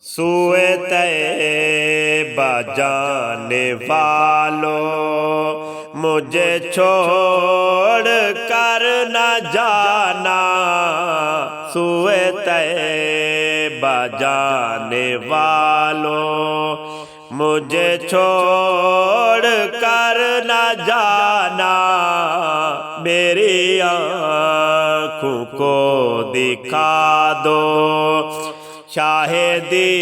سوئے طیبہ جانے والوں مجھے چھوڑ کر نہ جانا، سوئے طیبہ جانے والوں مجھے چھوڑ کر نہ جانا، میری آنکھوں کو دکھا دو شاہدی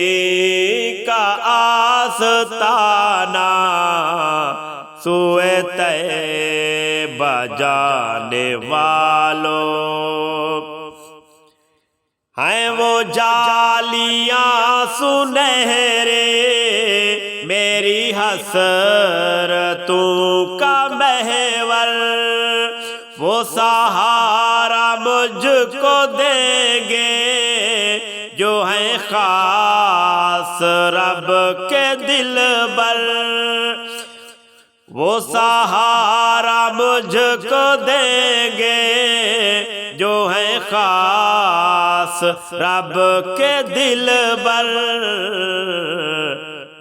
کا آستانہ، سوئے طیبہ جانے والوں ہیں وہ جالیاں سنہرے، میری حسرتوں کا محور، وہ سہارا مجھ کو دیں گے جو ہیں خاص رب کے دلبر، وہ سہارا مجھ کو دیں گے جو ہیں خاص رب کے دلبر،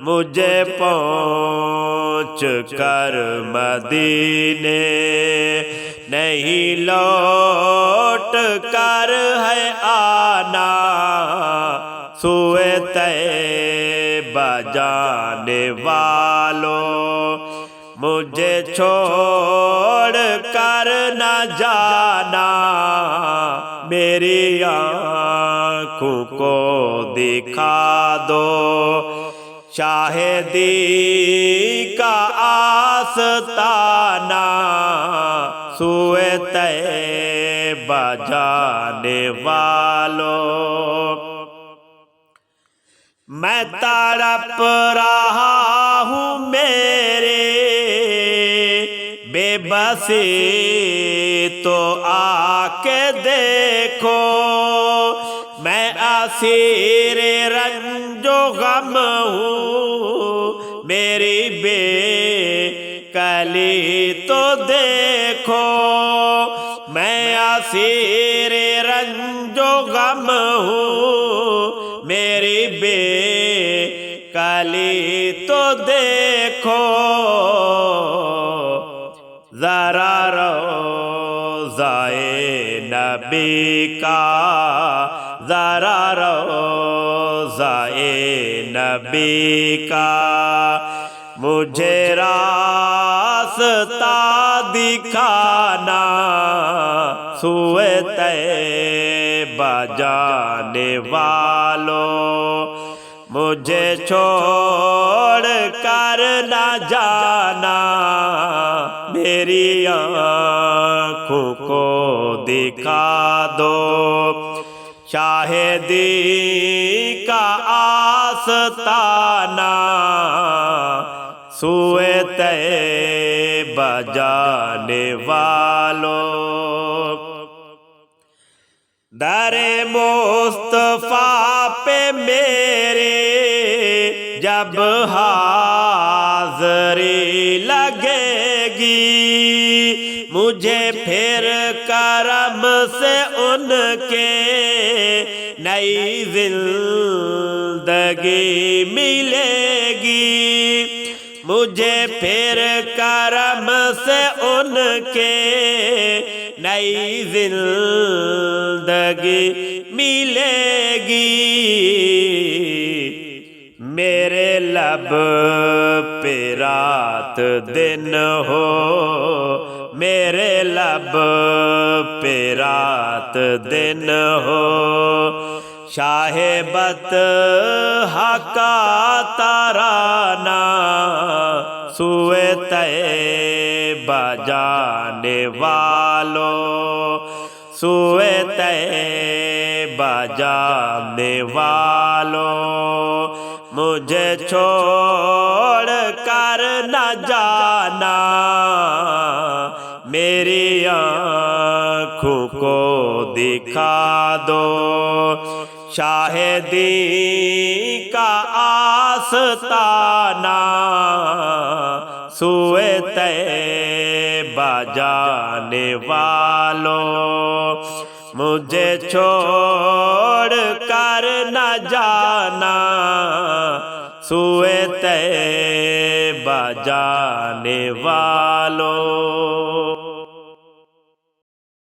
مجھے پہنچ کر مدینے نہیں لوٹ کر ہے آنا، سوئے طیبہ جانے والوں مجھے چھوڑ کر نہ جانا، میری آنکھوں کو دکھا دو شاہدی کا آستانہ، سوئے طیبہ جانے والوں میں تڑپ رہا ہوں میرے بے بسی تو آ کے دیکھو، میں اسیر رنج و غم ہوں میری بے کلی تو دیکھو، میں اسیر رنج و غم ہوں میری بے کلی تو دیکھو، ذرا روضۂ نبی کا، ذرا روضۂ نبی کا مجھے راستہ دکھانا، سوئے طیبہ جانے والوں مجھے چھوڑ کر نہ جانا، میری آنکھوں کو دکھا دو شاہدی کا آستانہ، سوئے طیبہ جانے والوں در مصطفیٰ پہ میرے جب حاضری لگے گی، مجھے پھر کرم سے ان کے نئی زندگی ملے گی، مجھے پھر کرم سے ان کے نئی زندگی ملے گی، میرے لب پہ رات دن ہو، میرے لب پہ رات دن ہو، شاہ بطحہ کا ترانہ، سوئے طیبہ جانے والوں سوئے طیبہ جانے والوں مجھے چھوڑ کر نہ جانا، میری آنکھوں کو دکھا دو شاہدی کا آستانہ، سوئے طیبہ جانے والوں مجھے چھوڑ کر نہ جانا سوئے طیبہ جانے والوں